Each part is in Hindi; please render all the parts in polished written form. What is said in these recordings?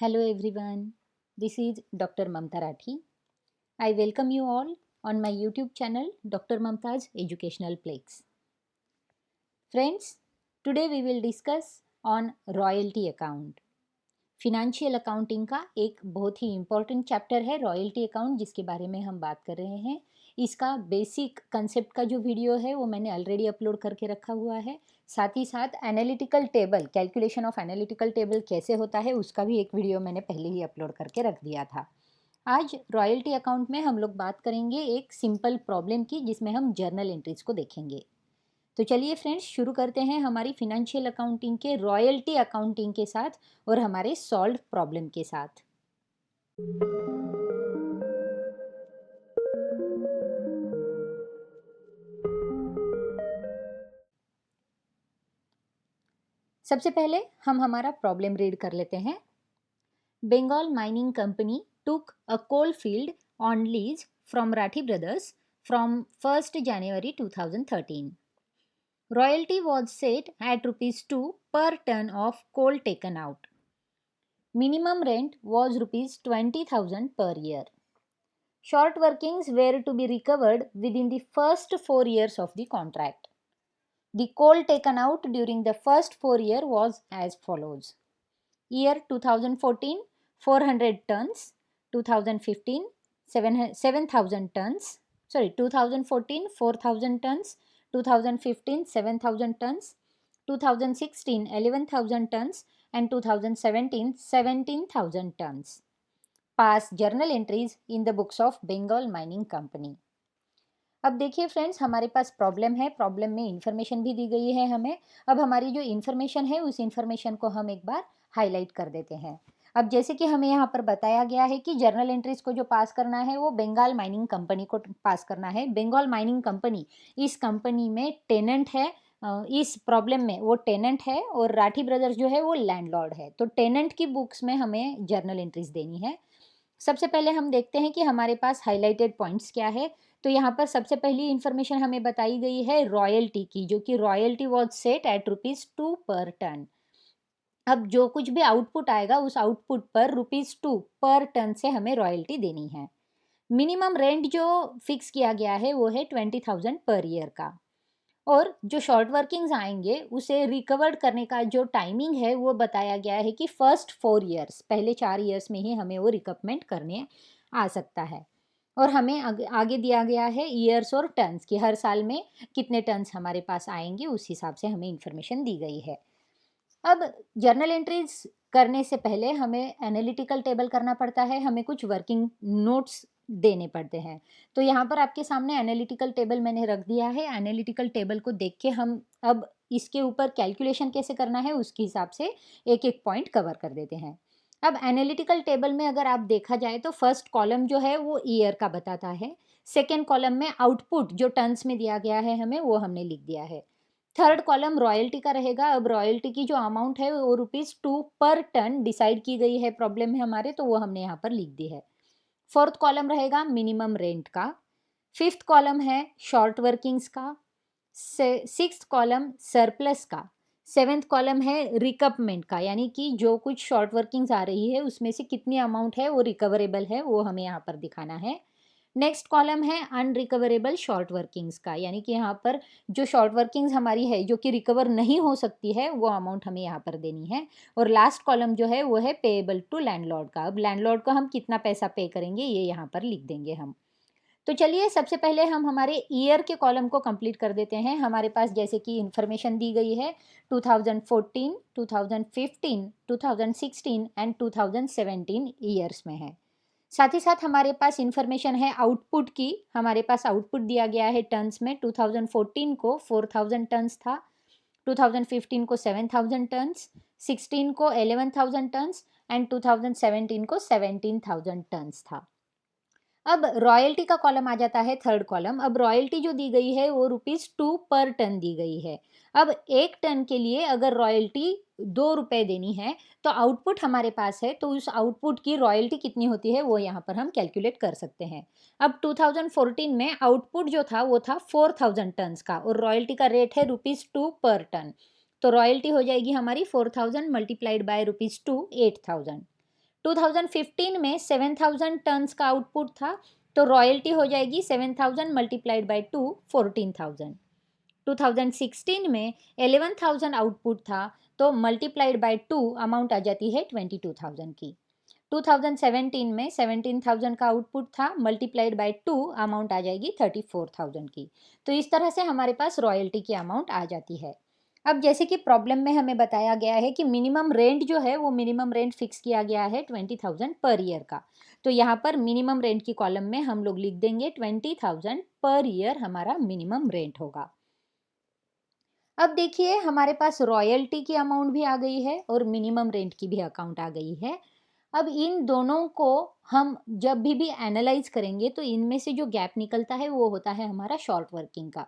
Hello everyone, this is Dr. Mamta Rathi. I welcome you all on my YouTube channel Dr. Mamta's Educational Plex. Friends, today we will discuss on royalty account. Financial accounting का एक बहुत ही इम्पॉर्टेंट चैप्टर है रॉयल्टी अकाउंट, जिसके बारे में हम बात कर रहे हैं। इसका बेसिक कंसेप्ट का जो वीडियो है वो मैंने ऑलरेडी अपलोड करके रखा हुआ है। साथ ही साथ analytical table, calculation of analytical table कैसे होता है उसका भी एक वीडियो मैंने पहले ही अपलोड करके रख दिया था। आज रॉयल्टी अकाउंट में हम लोग बात करेंगे एक सिंपल प्रॉब्लम की, जिसमें हम जर्नल एंट्रीज को देखेंगे। तो चलिए फ्रेंड्स, शुरू करते हैं हमारी फिनेंशियल अकाउंटिंग के रॉयल्टी अकाउंटिंग के साथ और हमारे सॉल्व प्रॉब्लम के साथ। सबसे पहले हम हमारा प्रॉब्लम रीड कर लेते हैं। Bengal mining company took a coal field on lease from Rathi Brothers from 1st January 2013. Royalty was set at rupees 2 per ton of coal taken out. Minimum rent was rupees 20,000 per year. Short workings were to be recovered within the first 4 years of the contract. The coal taken out during the first 4 years was as follows. Year 2014, 400 tons. 2015, 7,000 tons. 2014, 4,000 tons. 2015, 7,000 tons. 2016, 11,000 tons. And 2017, 17,000 tons. Past journal entries in the books of Bengal Mining Company. अब देखिए फ्रेंड्स, हमारे पास प्रॉब्लम है, प्रॉब्लम में इंफॉर्मेशन भी दी गई है हमें। अब हमारी जो इंफॉर्मेशन है उस इंफॉर्मेशन को हम एक बार हाईलाइट कर देते हैं। अब जैसे कि हमें यहाँ पर बताया गया है कि जर्नल एंट्रीज को जो पास करना है वो बंगाल माइनिंग कंपनी को पास करना है। बंगाल माइनिंग कंपनी, इस कंपनी में टेनेंट है, इस प्रॉब्लम में वो टेनेंट है और राठी ब्रदर्स जो है वो लैंडलॉर्ड है। तो टेनेंट की बुक्स में हमें जर्नल एंट्रीज देनी है। सबसे पहले हम देखते हैं कि हमारे पास हाईलाइटेड पॉइंट्स क्या है। तो यहाँ पर सबसे पहली इंफॉर्मेशन हमें बताई गई है रॉयल्टी की, जो कि royalty was set at rupees 2 per ton. अब जो कुछ भी आउटपुट आएगा उस आउटपुट पर रुपीज 2 पर टन से हमें रॉयल्टी देनी है। मिनिमम रेंट जो फिक्स किया गया है वो है 20,000 पर ईयर का, और जो शॉर्ट वर्किंग्स आएंगे उसे रिकवर्ड करने का जो टाइमिंग है वो बताया गया है कि फर्स्ट 4 ईयर्स, पहले 4 ईयर्स में ही हमें वो रिकवरमेंट करने आ सकता है। और हमें आगे दिया गया है ईयर्स और टन्स की, हर साल में कितने टन्स हमारे पास आएंगे उस हिसाब से हमें इंफॉर्मेशन दी गई है। अब जर्नल एंट्रीज करने से पहले हमें एनालिटिकल टेबल करना पड़ता है, हमें कुछ वर्किंग नोट्स देने पड़ते हैं। तो यहाँ पर आपके सामने एनालिटिकल टेबल मैंने रख दिया है। एनालिटिकल टेबल को देख के हम अब इसके ऊपर कैलकुलेशन कैसे करना है उसके हिसाब से एक एक पॉइंट कवर कर देते हैं। अब एनालिटिकल टेबल में अगर आप देखा जाए तो फर्स्ट कॉलम जो है वो ईयर का बताता है। सेकेंड कॉलम में आउटपुट जो टन्स में दिया गया है हमें, वो हमने लिख दिया है। थर्ड कॉलम रॉयल्टी का रहेगा। अब रॉयल्टी की जो अमाउंट है वो रुपीज 2 पर टन डिसाइड की गई है प्रॉब्लम में हमारे, तो वो हमने यहाँ पर लिख दी है। फोर्थ कॉलम रहेगा मिनिमम रेंट का। फिफ्थ कॉलम है शॉर्ट वर्किंग्स का। सिक्स्थ कॉलम सरप्लस का। सेवेंथ कॉलम है रिकवरमेंट का, यानी कि जो कुछ शॉर्ट वर्किंग्स आ रही है उसमें से कितनी अमाउंट है वो रिकवरेबल है, वो हमें यहाँ पर दिखाना है। नेक्स्ट कॉलम है अनरिकवरेबल शॉर्ट वर्किंग्स का, यानी कि यहाँ पर जो शॉर्ट वर्किंग्स हमारी है जो कि रिकवर नहीं हो सकती है वो अमाउंट हमें यहाँ पर देनी है। और लास्ट कॉलम जो है वो है पेएबल टू लैंडलॉर्ड का। अब लैंडलॉर्ड को हम कितना पैसा पे करेंगे ये यहाँ पर लिख देंगे हम। तो चलिए सबसे पहले हम हमारे ईयर के कॉलम को कंप्लीट कर देते हैं। हमारे पास जैसे कि इंफॉर्मेशन दी गई है 2014, 2015, 2016 एंड 2017 ईयर्स में है। साथ ही साथ हमारे पास इंफॉर्मेशन है आउटपुट की। हमारे पास आउटपुट दिया गया है टन्स में। 2014 को 4,000 टन्स था, 2015 को 7,000 टन्स, 16 को 11,000 टन्स एंड 2017 को 17,000 टन्स था। अब रॉयल्टी का कॉलम आ जाता है थर्ड कॉलम। अब रॉयल्टी जो दी गई है वो रुपीज 2 पर टन दी गई है। अब एक टन के लिए अगर रॉयल्टी 2 रुपए देनी है तो आउटपुट हमारे पास है, तो उस आउटपुट की रॉयल्टी कितनी होती है वो यहाँ पर हम कैलकुलेट कर सकते हैं। अब 2014 में आउटपुट जो था वो था 4,000 टन्स का और रॉयल्टी का रेट है रुपीज 2 पर टन। तो रॉयल्टी हो जाएगी हमारी 4,000 मल्टीप्लाइड बाय रुपीज 2, 8,000। 2015 में 7000 टन्स का आउटपुट था, तो रॉयल्टी हो जाएगी 7000 मल्टीप्लाइड बाय 2, 14000। 2016 में 11,000 आउटपुट था, तो मल्टीप्लाइड बाय 2 अमाउंट आ जाती है 22,000 की। 2017 में 17,000 का आउटपुट था, मल्टीप्लाइड बाय 2 अमाउंट आ जाएगी 34,000 की। तो इस तरह से हमारे पास रॉयल्टी की अमाउंट आ जाती है। अब जैसे कि प्रॉब्लम में हमें बताया गया है कि मिनिमम रेंट जो है वो मिनिमम रेंट फिक्स किया गया है 20,000 पर ईयर का। तो यहाँ पर मिनिमम रेंट की कॉलम में हम लोग लिख देंगे 20,000 पर ईयर हमारा मिनिमम रेंट होगा। अब देखिए हमारे पास रॉयल्टी की अमाउंट भी आ गई है और मिनिमम रेंट की भी अकाउंट आ गई है। अब इन दोनों को हम जब भी एनालाइज करेंगे तो इनमें से जो गैप निकलता है वो होता है हमारा शॉर्ट वर्किंग का।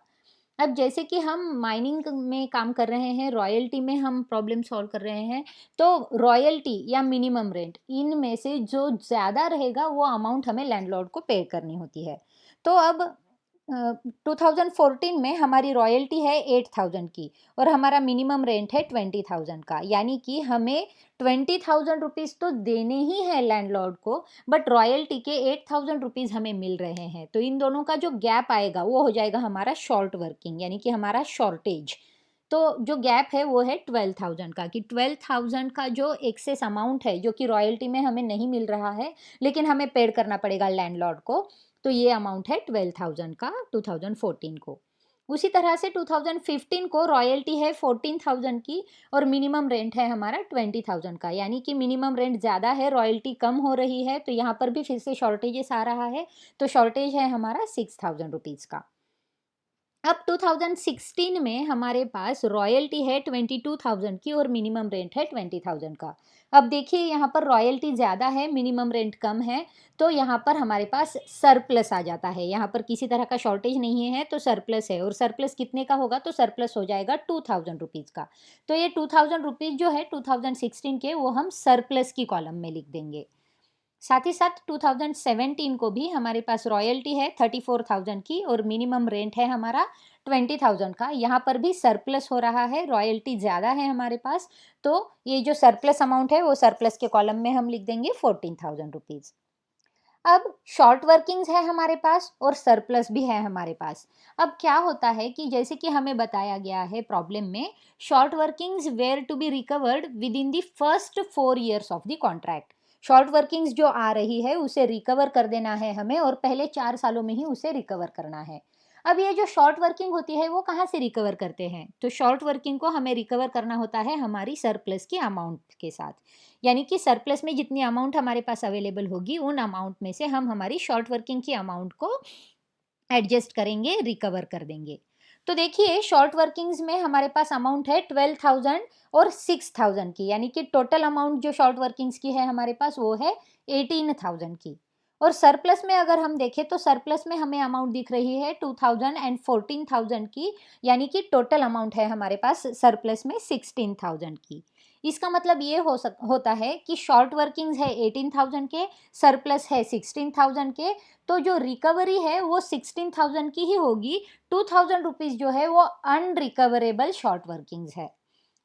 अब जैसे कि हम माइनिंग में काम कर रहे हैं, रॉयल्टी में हम प्रॉब्लम सॉल्व कर रहे हैं, तो रॉयल्टी या मिनिमम रेंट इनमें से जो ज़्यादा रहेगा वो अमाउंट हमें लैंडलॉर्ड को पे करनी होती है। तो अब 2014 में हमारी रॉयल्टी है 8,000 की और हमारा मिनिमम रेंट है 20,000 का, यानी कि हमें 20,000 रुपीज़ तो देने ही है लैंडलॉर्ड को, बट रॉयल्टी के 8,000 रुपीज़ हमें मिल रहे हैं। तो इन दोनों का जो गैप आएगा वो हो जाएगा हमारा शॉर्ट वर्किंग, यानी कि हमारा शॉर्टेज। तो जो गैप है वो है 12,000 का, कि 12,000 का जो एक्सेस अमाउंट है जो कि रॉयल्टी में हमें नहीं मिल रहा है लेकिन हमें पेड करना पड़ेगा लैंडलॉर्ड को, तो ये अमाउंट है 12,000 का 2014 को। उसी तरह से 2015 को रॉयल्टी है 14,000 की और मिनिमम रेंट है हमारा 20,000 का, यानी कि मिनिमम रेंट ज़्यादा है, रॉयल्टी कम हो रही है, तो यहाँ पर भी फिर से शॉर्टेजेस आ रहा है। तो शॉर्टेज है हमारा 6,000 रुपीज़ का। अब 2016 में हमारे पास रॉयल्टी है 22,000 की और मिनिमम रेंट है 20,000 का। अब देखिए यहाँ पर रॉयल्टी ज़्यादा है, मिनिमम रेंट कम है, तो यहाँ पर हमारे पास सरप्लस आ जाता है। यहाँ पर किसी तरह का शॉर्टेज नहीं है तो सरप्लस है, और सरप्लस कितने का होगा, तो सरप्लस हो जाएगा 2,000 रुपीज़ का। तो ये 2,000 रुपीज़ जो है 2016 के वो हम सरप्लस की कॉलम में लिख देंगे। साथ ही साथ 2017 को भी हमारे पास रॉयल्टी है 34,000 की और मिनिमम रेंट है हमारा 20,000 का। यहाँ पर भी सरप्लस हो रहा है, रॉयल्टी ज़्यादा है हमारे पास, तो ये जो सरप्लस अमाउंट है वो सरप्लस के कॉलम में हम लिख देंगे 14,000 रुपीज़। अब शॉर्ट वर्किंग्स है हमारे पास और सरप्लस भी है हमारे पास। अब क्या होता है कि जैसे कि हमें बताया गया है प्रॉब्लम में, short workings were to be recovered within the first 4 years of the contract. Short workings जो आ रही है उसे रिकवर कर देना है हमें और पहले 4 सालों में ही उसे रिकवर करना है। अब ये जो शॉर्ट वर्किंग होती है वो कहाँ से रिकवर करते हैं, तो शॉर्ट वर्किंग को हमें रिकवर करना होता है हमारी सरप्लस की अमाउंट के साथ, यानी कि सरप्लस में जितनी अमाउंट हमारे पास अवेलेबल होगी उन अमाउंट में से हम हमारी शॉर्ट वर्किंग की अमाउंट को एडजस्ट करेंगे, रिकवर कर देंगे। तो देखिए शॉर्ट वर्किंग्स में हमारे पास अमाउंट है 12,000 और 6,000 की, यानी कि टोटल अमाउंट जो शॉर्ट वर्किंग्स की है हमारे पास वो है 18,000 की। और सरप्लस में अगर हम देखें तो सरप्लस में हमें अमाउंट दिख रही है 2,000 एंड 14,000 की, यानी कि टोटल अमाउंट है हमारे पास सरप्लस में 16,000 की। इसका मतलब ये होता है कि शॉर्ट वर्किंग्स है 18,000 के, सरप्लस है 16,000 के, तो जो रिकवरी है वो 16,000 की ही होगी। 2,000 रुपीज़ जो है वो अनरिकवरेबल शॉर्ट वर्किंग्स है।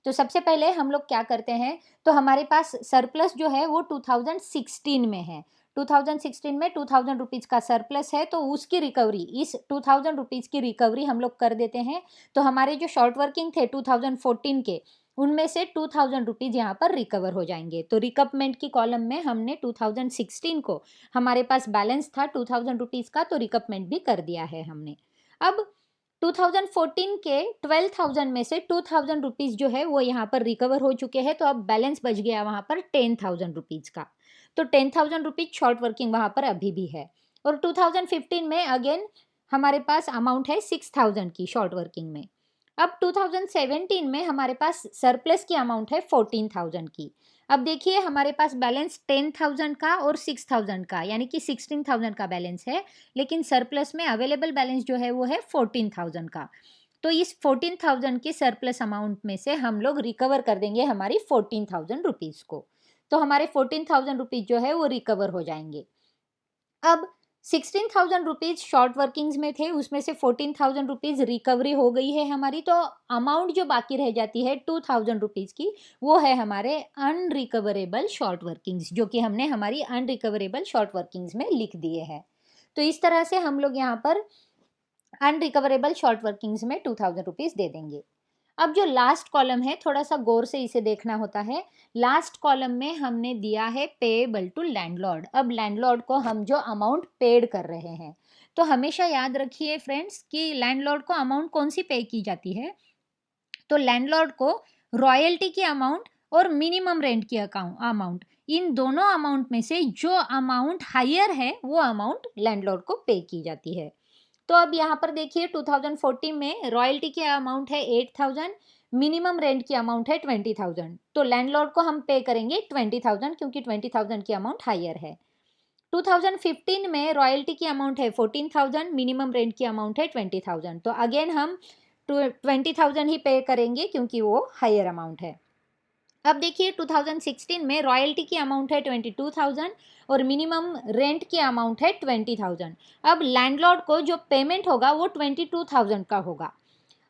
तो सबसे पहले हम लोग क्या करते हैं, तो हमारे पास सरप्लस जो है वो 2016 में है। 2016 में 2,000 रुपीज़ का सरप्लस है, तो उसकी रिकवरी, इस 2,000 रुपीज़ की रिकवरी हम लोग कर देते हैं। तो हमारे जो शॉर्ट वर्किंग थे 2014 के, उनमें से 2,000 रुपीज़ यहाँ पर रिकवर हो जाएंगे। तो रिकपमेंट की कॉलम में हमने 2016 को, हमारे पास बैलेंस था 2,000 रुपीज़ का, तो रिकपमेंट भी कर दिया है हमने। अब 2014 के 12,000 में से 2,000 रुपीज़ जो है वो यहाँ पर रिकवर हो चुके हैं, तो अब बैलेंस बच गया वहाँ पर 10,000 रुपीज़ का। तो 10,000 रुपीज़ शॉर्ट वर्किंग वहाँ पर अभी भी है। और 2015 में अगेन हमारे पास अमाउंट है 6,000 की शॉर्ट वर्किंग में। अब 2017 में हमारे पास सरप्लस की अमाउंट है 14,000 की। अब देखिए हमारे पास बैलेंस 10,000 का और 6,000 का, यानी कि 16,000 का बैलेंस है, लेकिन सरप्लस में अवेलेबल बैलेंस जो है वो है 14,000 का। तो इस 14,000 के सरप्लस अमाउंट में से हम लोग रिकवर कर देंगे हमारी 14,000 रुपीज़ को। तो हमारे 14,000 रुपीज़ जो है वो रिकवर हो जाएंगे। अब 16,000 रुपीज़ शॉर्ट वर्किंग्स में थे, उसमें से 14,000 रुपीज़ रिकवरी हो गई है हमारी, तो अमाउंट जो बाकी रह जाती है 2,000 रुपीज़ की, वो है हमारे अनरिकवरेबल शॉर्ट वर्किंग्स, जो कि हमने हमारी अनरिकवरेबल शॉर्ट वर्किंग्स में लिख दिए हैं। तो इस तरह से हम लोग यहाँ पर अनरिकवरेबल शॉर्ट वर्किंग्स में 2,000 रुपीज़ दे देंगे। अब जो लास्ट कॉलम है, थोड़ा सा गौर से इसे देखना होता है। लास्ट कॉलम में हमने दिया है पेएबल टू लैंडलॉर्ड। अब लैंडलॉर्ड को हम जो अमाउंट पेड कर रहे हैं, तो हमेशा याद रखिए फ्रेंड्स कि लैंडलॉर्ड को अमाउंट कौन सी पे की जाती है। तो लैंडलॉर्ड को रॉयल्टी की अमाउंट और मिनिमम रेंट की अमाउंट, इन दोनों अमाउंट में से जो अमाउंट हायर है वो अमाउंट लैंडलॉर्ड को पे की जाती है। तो अब यहाँ पर देखिए 2014 में रॉयल्टी की अमाउंट है 8,000, मिनिमम रेंट की अमाउंट है 20,000, तो लैंडलॉर्ड को हम पे करेंगे 20,000 क्योंकि 20,000 की अमाउंट हायर है। 2015 में रॉयल्टी की अमाउंट है 14,000, मिनिमम रेंट की अमाउंट है 20,000, तो अगेन हम 20,000 ही पे करेंगे क्योंकि वो हायर अमाउंट है। अब देखिए 2016 में रॉयल्टी की अमाउंट है 22,000 और मिनिमम रेंट की अमाउंट है 20,000। अब लैंडलॉर्ड को जो पेमेंट होगा वो 22,000 का होगा।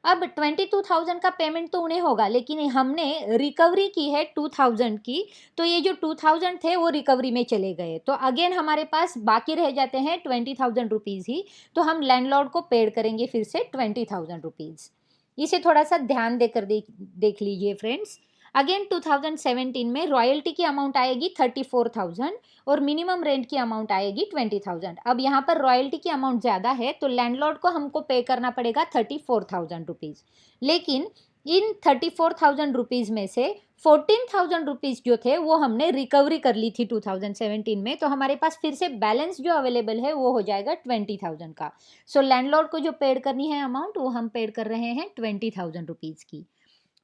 अब 22,000 का पेमेंट तो उन्हें होगा, लेकिन हमने रिकवरी की है 2,000 की, तो ये जो 2,000 थे वो रिकवरी में चले गए, तो अगेन हमारे पास बाकी रह जाते हैं 20,000 रुपीज़ ही, तो हम लैंडलॉर्ड को पेड करेंगे फिर से 20,000 रुपीज़। इसे थोड़ा सा ध्यान देकर देख लीजिए फ्रेंड्स। अगेन 2017 में रॉयल्टी की अमाउंट आएगी 34,000 और मिनिमम रेंट की अमाउंट आएगी 20,000। अब यहाँ पर रॉयल्टी की अमाउंट ज़्यादा है तो लैंडलॉर्ड को हमको पे करना पड़ेगा 34,000 रुपीज़, लेकिन इन 34,000 रुपीज़ में से 14,000 रुपीज़ जो थे वो हमने रिकवरी कर ली थी 2017 में, तो हमारे पास फिर से बैलेंस जो अवेलेबल है वो हो जाएगा 20,000 का। सो लैंडलॉर्ड को जो पेड करनी है अमाउंट वो हम पेड कर रहे हैं 20,000 रुपीज़ की।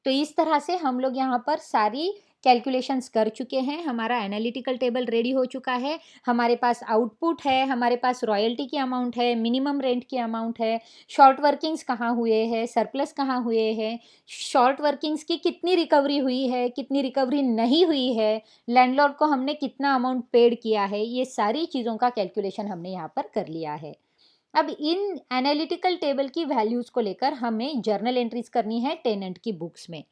तो इस तरह से हम लोग यहाँ पर सारी कैलकुलेशंस कर चुके हैं, हमारा एनालिटिकल टेबल रेडी हो चुका है, हमारे पास आउटपुट है, हमारे पास रॉयल्टी की अमाउंट है, मिनिमम रेंट की अमाउंट है, शॉर्ट वर्किंग्स कहाँ हुए हैं, सरप्लस कहाँ हुए हैं, शॉर्ट वर्किंग्स की कितनी रिकवरी हुई है, कितनी रिकवरी नहीं हुई है, लैंडलॉर्ड को हमने कितना अमाउंट पेड किया है, ये सारी चीज़ों का कैलकुलेशन हमने यहाँ पर कर लिया है। अब इन एनालिटिकल टेबल की वैल्यूज़ को लेकर हमें जर्नल एंट्रीज करनी है टेनेंट की बुक्स में।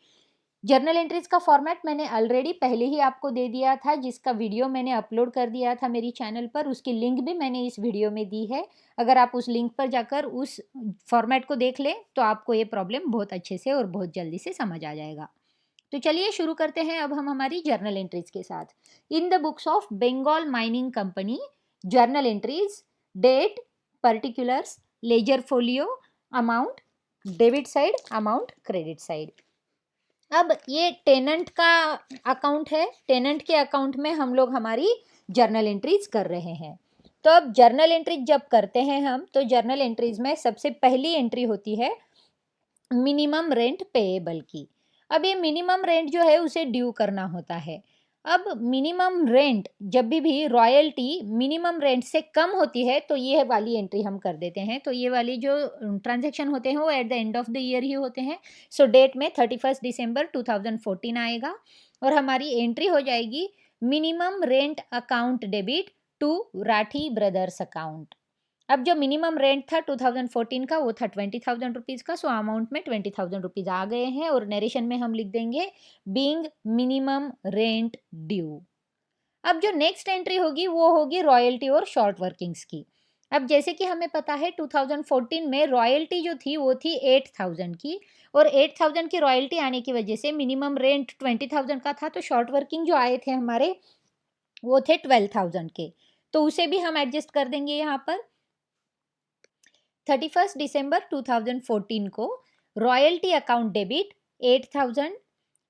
जर्नल एंट्रीज का फॉर्मेट मैंने ऑलरेडी पहले ही आपको दे दिया था, जिसका वीडियो मैंने अपलोड कर दिया था मेरी चैनल पर, उसकी लिंक भी मैंने इस वीडियो में दी है। अगर आप उस लिंक पर जाकर उस फॉर्मेट को देख लें तो आपको ये प्रॉब्लम बहुत अच्छे से और बहुत जल्दी से समझ आ जाएगा। तो चलिए शुरू करते हैं अब हम हमारी जर्नल एंट्रीज के साथ। In the books of Bengal mining company, journal entries, date, particulars, ledger folio, amount, debit side, amount credit side. अब ये टेनेंट का अकाउंट है, टेनेंट के अकाउंट में हम लोग हमारी जर्नल एंट्रीज कर रहे हैं। तो अब जर्नल एंट्रीज जब करते हैं हम, तो जर्नल एंट्रीज में सबसे पहली एंट्री होती है मिनिमम रेंट पेएबल की। अब ये मिनिमम रेंट जो है उसे ड्यू करना होता है। अब मिनिमम रेंट जब भी रॉयल्टी मिनिमम रेंट से कम होती है तो ये वाली एंट्री हम कर देते हैं। तो ये वाली जो ट्रांजैक्शन होते हैं वो at the end of the year ही होते हैं। सो डेट में 31 दिसंबर 2014 आएगा और हमारी एंट्री हो जाएगी minimum rent account debit to Rathi brothers account. अब जो मिनिमम रेंट था 2014 का वो था 20,000 रुपीज़ का, सो अमाउंट में 20,000 रुपीज़ आ गए हैं और नरेशन में हम लिख देंगे बीइंग मिनिमम रेंट ड्यू। अब जो नेक्स्ट एंट्री होगी वो होगी रॉयल्टी और शॉर्ट वर्किंग्स की। अब जैसे कि हमें पता है 2014 में रॉयल्टी जो थी वो थी 8,000 की और 8,000 की रॉयल्टी आने की वजह से मिनिमम रेंट 20,000 का था, तो शॉर्ट वर्किंग जो आए थे हमारे वो थे 12,000 के, तो उसे भी हम एडजस्ट कर देंगे यहाँ पर। 31 दिसंबर 2014 को royalty account debit 8,000,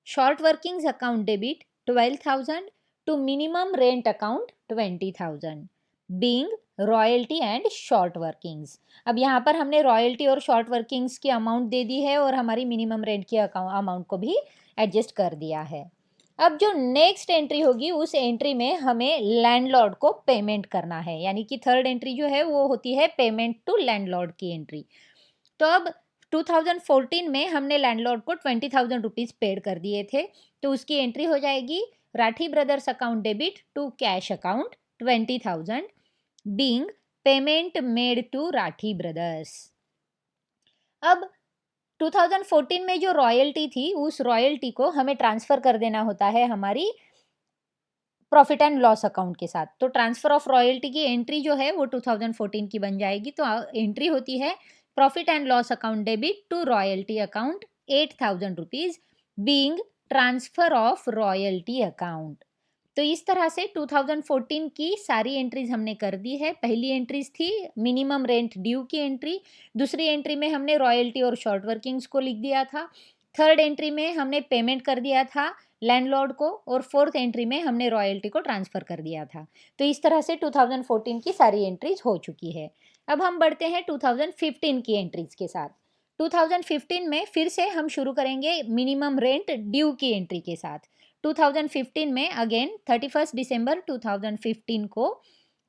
short workings account debit 12,000 to minimum rent account 20,000 being royalty and short workings. अब यहाँ पर हमने रॉयल्टी और शॉर्ट वर्किंग्स की अमाउंट दे दी है और हमारी मिनिमम रेंट की अमाउंट को भी एडजस्ट कर दिया है। अब जो नेक्स्ट एंट्री होगी उस एंट्री में हमें लैंडलॉर्ड को पेमेंट करना है, यानी कि थर्ड एंट्री जो है वो होती है पेमेंट टू लैंडलॉर्ड की एंट्री। तो अब 2014 में हमने लैंडलॉर्ड को 20,000 रुपीज़ पेड कर दिए थे, तो उसकी एंट्री हो जाएगी Rathi brothers account debit to cash account 20,000 being payment made to Rathi brothers. अब 2014 में जो रॉयल्टी थी उस रॉयल्टी को हमें ट्रांसफ़र कर देना होता है हमारी प्रॉफिट एंड लॉस अकाउंट के साथ। तो ट्रांसफ़र ऑफ रॉयल्टी की एंट्री जो है वो 2014 की बन जाएगी। तो एंट्री होती है profit and loss account debit to royalty account 8,000 rupees being transfer of royalty account. तो इस तरह से 2014 की सारी एंट्रीज हमने कर दी है। पहली एंट्रीज थी मिनिमम रेंट ड्यू की एंट्री, दूसरी एंट्री में हमने रॉयल्टी और शॉर्ट वर्किंग्स को लिख दिया था, थर्ड एंट्री में हमने पेमेंट कर दिया था लैंडलॉर्ड को, और फोर्थ एंट्री में हमने रॉयल्टी को ट्रांसफ़र कर दिया था। तो इस तरह से 2014 की सारी एंट्रीज हो चुकी है। अब हम बढ़ते हैं 2015 की एंट्रीज के साथ। 2015 में फिर से हम शुरू करेंगे मिनिमम रेंट ड्यू की एंट्री के साथ। 2015 में अगेन 31 दिसंबर 2015 को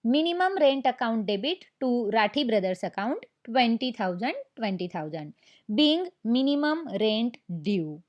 minimum rent account debit to Rathi brothers account 20,000 being minimum rent due.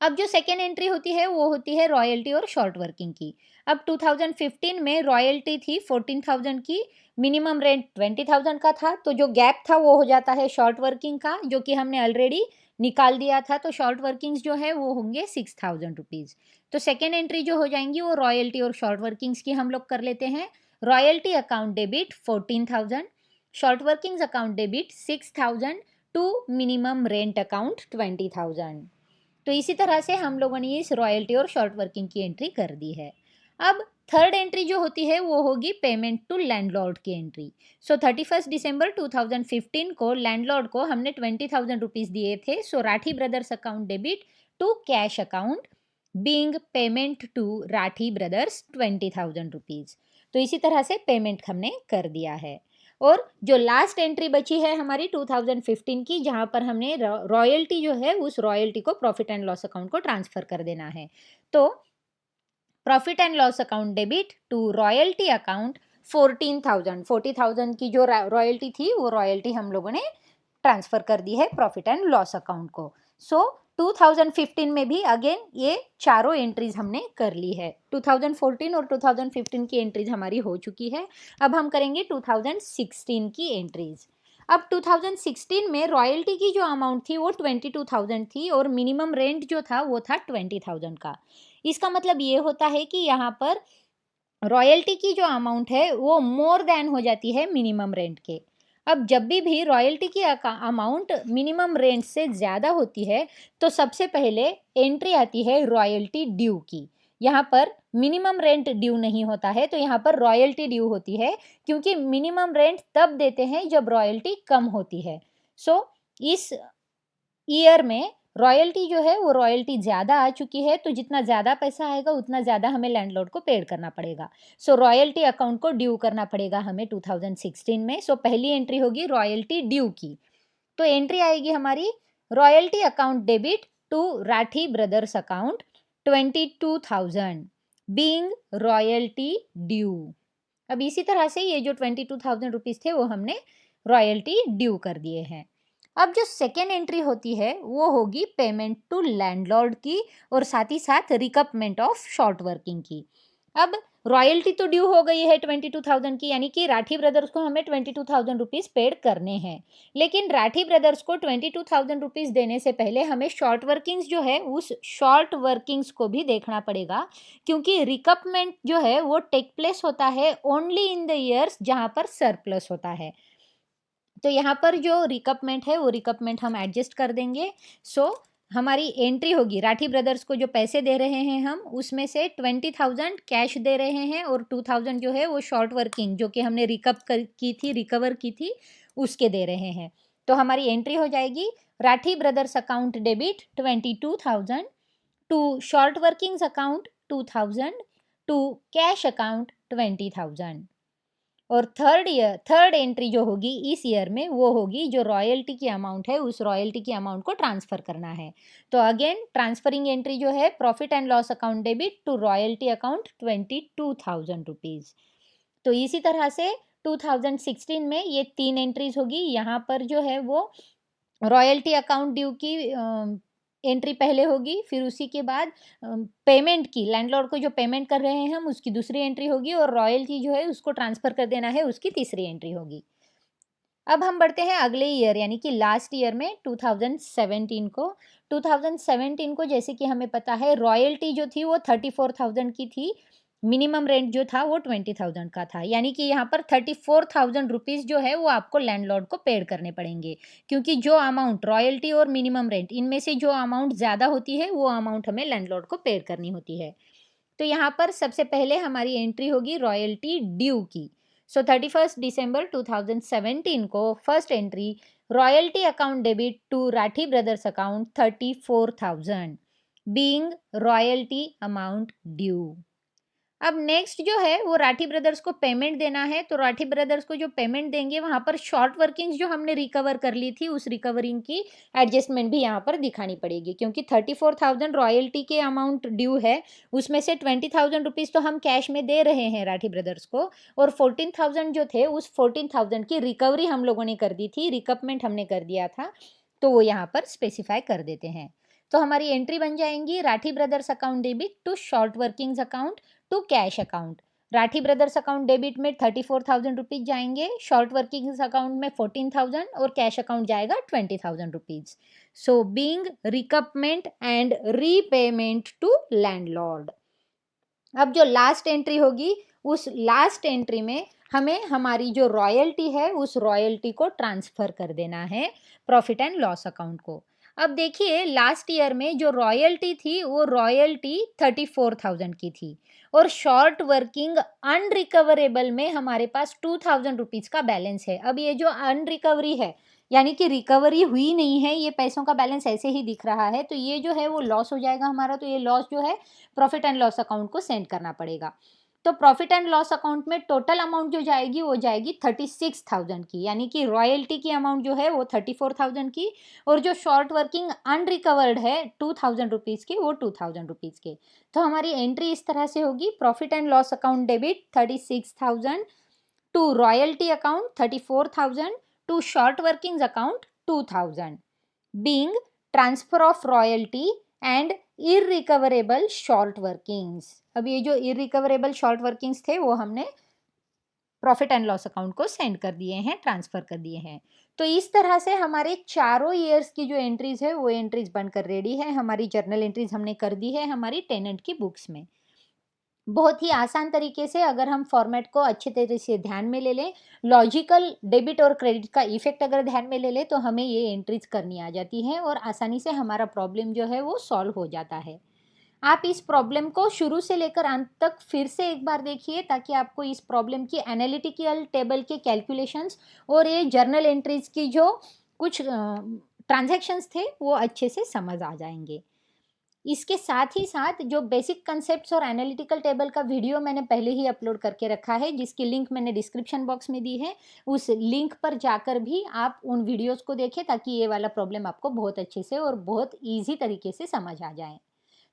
अब जो सेकेंड एंट्री होती है वो होती है रॉयल्टी और शॉर्ट वर्किंग की। अब 2015 में रॉयल्टी थी 14,000 की, मिनिमम रेंट 20,000 का था, तो जो गैप था वो हो जाता है शॉर्ट वर्किंग का, जो कि हमने ऑलरेडी निकाल दिया था। तो शॉर्ट वर्किंग्स जो है वो होंगे 6,000 रुपीज़। तो सेकेंड एंट्री जो हो जाएंगी वो रॉयल्टी और शॉर्ट वर्किंग्स की हम लोग कर लेते हैं। Royalty account debit 14,000, short workings account debit 6,000 to minimum rent account 20,000। तो इसी तरह से हम लोगों ने इस रॉयल्टी और शॉर्ट वर्किंग की एंट्री कर दी है। अब थर्ड एंट्री जो होती है वो होगी पेमेंट टू लैंडलॉर्ड की एंट्री। सो 31 दिसंबर 2015 को लैंडलॉर्ड को हमने 20,000 रुपीज़ दिए थे। So Rathi brothers account debit to cash account being payment to Rathi brothers 20,000 rupees. तो इसी तरह से पेमेंट हमने कर दिया है। और जो लास्ट एंट्री बची है हमारी 2015 की, जहाँ पर हमने रॉयल्टी जो है उस रॉयल्टी को प्रॉफिट एंड लॉस अकाउंट को ट्रांसफ़र कर देना है। तो profit and loss account debit to royalty account 40,000 की जो रॉयल्टी थी वो रॉयल्टी हम लोगों ने ट्रांसफ़र कर दी है प्रॉफिट एंड लॉस अकाउंट को। सो 2015 में भी अगेन ये चारों एंट्रीज हमने कर ली है। 2014 और 2015 की एंट्रीज हमारी हो चुकी है। अब हम करेंगे 2016 की एंट्रीज। अब 2016 में रॉयल्टी की जो अमाउंट थी वो 22,000 थी और मिनिमम रेंट जो था वो था 20,000 का। इसका मतलब ये होता है कि यहाँ पर रॉयल्टी की जो अमाउंट है वो मोर देन हो जाती है मिनिमम रेंट के। अब जब भी रॉयल्टी की अमाउंट मिनिमम रेंट से ज़्यादा होती है तो सबसे पहले एंट्री आती है रॉयल्टी ड्यू की। यहाँ पर मिनिमम रेंट ड्यू नहीं होता है, तो यहाँ पर रॉयल्टी ड्यू होती है, क्योंकि मिनिमम रेंट तब देते हैं जब रॉयल्टी कम होती है। सो इस ईयर में रॉयल्टी जो है वो रॉयल्टी ज़्यादा आ चुकी है, तो जितना ज़्यादा पैसा आएगा उतना ज़्यादा हमें लैंडलॉर्ड को पेड करना पड़ेगा। सो रॉयल्टी अकाउंट को ड्यू करना पड़ेगा हमें 2016 में। सो पहली एंट्री होगी रॉयल्टी ड्यू की। तो एंट्री आएगी हमारी royalty account debit to Rathi brothers account 22,000 being royalty due. अब इसी तरह से ये जो 22,000 रुपीज़ थे वो हमने रॉयल्टी ड्यू कर दिए हैं। अब जो सेकेंड एंट्री होती है वो होगी पेमेंट टू लैंडलॉर्ड की और साथ ही साथ रिकपमेंट ऑफ शॉर्ट वर्किंग की। अब रॉयल्टी तो ड्यू हो गई है 22,000 की, यानी कि राठी ब्रदर्स को हमें 22,000 रुपीज़ पेड करने हैं। लेकिन राठी ब्रदर्स को 22,000 रुपीज़ देने से पहले हमें शॉर्ट वर्किंग्स जो है उस शॉर्ट वर्किंग्स को भी देखना पड़ेगा, क्योंकि रिकपमेंट जो है वो टेक प्लेस होता है ओनली इन द ईयर्स जहाँ पर सरप्लस होता है। तो यहाँ पर जो रिकपमेंट है वो रिकपमेंट हम एडजस्ट कर देंगे। सो हमारी एंट्री होगी राठी ब्रदर्स को जो पैसे दे रहे हैं हम उसमें से 20,000 कैश दे रहे हैं और 2,000 जो है वो शॉर्ट वर्किंग जो कि हमने रिकवर की थी उसके दे रहे हैं। तो हमारी एंट्री हो जाएगी Rathi brothers account debit 22,000 to short workings account 2,000 to cash account 20,000। और थर्ड एंट्री जो होगी इस ईयर में वो होगी जो रॉयल्टी की अमाउंट है उस रॉयल्टी की अमाउंट को ट्रांसफ़र करना है। तो अगेन ट्रांसफरिंग एंट्री जो है profit and loss account debit to royalty account 22,000 rupees. तो इसी तरह से 2016 में ये 3 एंट्रीज होगी। यहाँ पर जो है वो रॉयल्टी अकाउंट ड्यू की एंट्री पहले होगी, फिर उसी के बाद पेमेंट की, लैंडलॉर्ड को जो पेमेंट कर रहे हैं हम उसकी दूसरी एंट्री होगी, और रॉयल्टी जो है उसको ट्रांसफ़र कर देना है उसकी तीसरी एंट्री होगी। अब हम बढ़ते हैं अगले ईयर यानी कि लास्ट ईयर में 2017 को। 2017 को जैसे कि हमें पता है रॉयल्टी जो थी वो 34,000 की थी, मिनिमम रेंट जो था वो 20,000 का था, यानी कि यहाँ पर 34,000 रुपीज़ जो है वो आपको लैंडलॉर्ड को पेड करने पड़ेंगे, क्योंकि जो अमाउंट रॉयल्टी और मिनिमम रेंट इनमें से जो अमाउंट ज़्यादा होती है वो अमाउंट हमें लैंडलॉर्ड को पेड करनी होती है। तो यहाँ पर सबसे पहले हमारी एंट्री होगी रॉयल्टी ड्यू की। सो 31 दिसंबर 2017 को first entry royalty account debit to Rathi brothers account 34,000 being royalty amount due. अब नेक्स्ट जो है वो राठी ब्रदर्स को पेमेंट देना है, तो राठी ब्रदर्स को जो पेमेंट देंगे वहाँ पर शॉर्ट वर्किंग्स जो हमने रिकवर कर ली थी उस रिकवरिंग की एडजस्टमेंट भी यहाँ पर दिखानी पड़ेगी, क्योंकि 34,000 रॉयल्टी के अमाउंट ड्यू है, उसमें से 20,000 रुपीज़ तो हम कैश में दे रहे हैं राठी ब्रदर्स को, और 14,000 जो थे उस 14,000 की रिकवरी हम लोगों ने कर दी थी, रिकपमेंट हमने कर दिया था, तो वो यहाँ पर स्पेसिफाई कर देते हैं। तो हमारी एंट्री बन जाएंगी Rathi brothers account debit to short workings account to cash account. Rathi brothers account debit में 34,000 रुपीज़ जाएंगे, शॉर्ट वर्किंग्स अकाउंट में 14,000 और कैश अकाउंट जाएगा 20,000 rupees. So being recoupment and repayment to landlord. अब जो लास्ट एंट्री होगी उस लास्ट एंट्री में हमें हमारी जो रॉयल्टी है उस रॉयल्टी को ट्रांसफ़र कर देना है प्रॉफिट एंड लॉस अकाउंट को। अब देखिए लास्ट ईयर में जो रॉयल्टी थी वो रॉयल्टी 34,000 की थी, और शॉर्ट वर्किंग अनरिकवरेबल में हमारे पास 2,000 रुपीज़ का बैलेंस है। अब ये जो अनरिकवरी है यानी कि रिकवरी हुई नहीं है, ये पैसों का बैलेंस ऐसे ही दिख रहा है, तो ये जो है वो लॉस हो जाएगा हमारा, तो ये लॉस जो है प्रॉफिट एंड लॉस अकाउंट को सेंड करना पड़ेगा। तो प्रॉफिट एंड लॉस अकाउंट में टोटल अमाउंट जो जाएगी वो जाएगी 36,000 की, यानी कि रॉयल्टी की अमाउंट जो है वो 34,000 की, और जो शॉर्ट वर्किंग अनरिकवर्ड है 2,000 रुपीज़ की वो 2,000 रुपीज़ के। तो हमारी एंट्री इस तरह से होगी, profit and loss account debit 36,000 to royalty account 34,000 to short workings account 2,000 being transfer of royalty and irrecoverable short workings. अब ये जो इररिकवरेबल शॉर्ट वर्किंग्स थे वो हमने प्रॉफिट एंड लॉस अकाउंट को सेंड कर दिए हैं, ट्रांसफ़र कर दिए हैं। तो इस तरह से हमारे चारों ईयर्स की जो एंट्रीज है वो एंट्रीज बनकर रेडी है, हमारी जर्नल एंट्रीज हमने कर दी है हमारी टेनेंट की बुक्स में। बहुत ही आसान तरीके से अगर हम फॉर्मेट को अच्छे तरीके से ध्यान में ले लें, लॉजिकल डेबिट और क्रेडिट का इफेक्ट अगर ध्यान में ले लें, तो हमें ये एंट्रीज करनी आ जाती हैं और आसानी से हमारा प्रॉब्लम जो है वो सॉल्व हो जाता है। आप इस प्रॉब्लम को शुरू से लेकर अंत तक फिर से एक बार देखिए, ताकि आपको इस प्रॉब्लम की एनालिटिकल टेबल के कैलकुलेशंस और ये जर्नल एंट्रीज की जो कुछ ट्रांजैक्शंस थे वो अच्छे से समझ आ जाएंगे। इसके साथ ही साथ जो बेसिक कंसेप्ट्स और एनालिटिकल टेबल का वीडियो मैंने पहले ही अपलोड करके रखा है, जिसकी लिंक मैंने डिस्क्रिप्शन बॉक्स में दी है, उस लिंक पर जाकर भी आप उन वीडियोस को देखें, ताकि ये वाला प्रॉब्लम आपको बहुत अच्छे से और बहुत ईजी तरीके से समझ आ जाए।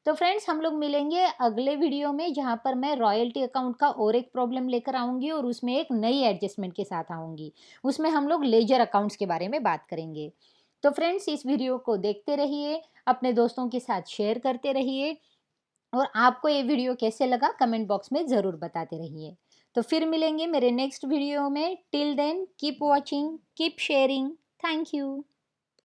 तो फ्रेंड्स, हम लोग मिलेंगे अगले वीडियो में, जहाँ पर मैं रॉयल्टी अकाउंट का और एक प्रॉब्लम लेकर आऊँगी और उसमें एक नई एडजस्टमेंट के साथ आऊँगी। उसमें हम लोग लेजर अकाउंट्स के बारे में बात करेंगे। तो फ्रेंड्स, इस वीडियो को देखते रहिए, अपने दोस्तों के साथ शेयर करते रहिए, और आपको ये वीडियो कैसे लगा कमेंट बॉक्स में ज़रूर बताते रहिए। तो फिर मिलेंगे मेरे नेक्स्ट वीडियो में। Till then keep watching, keep sharing. Thank you.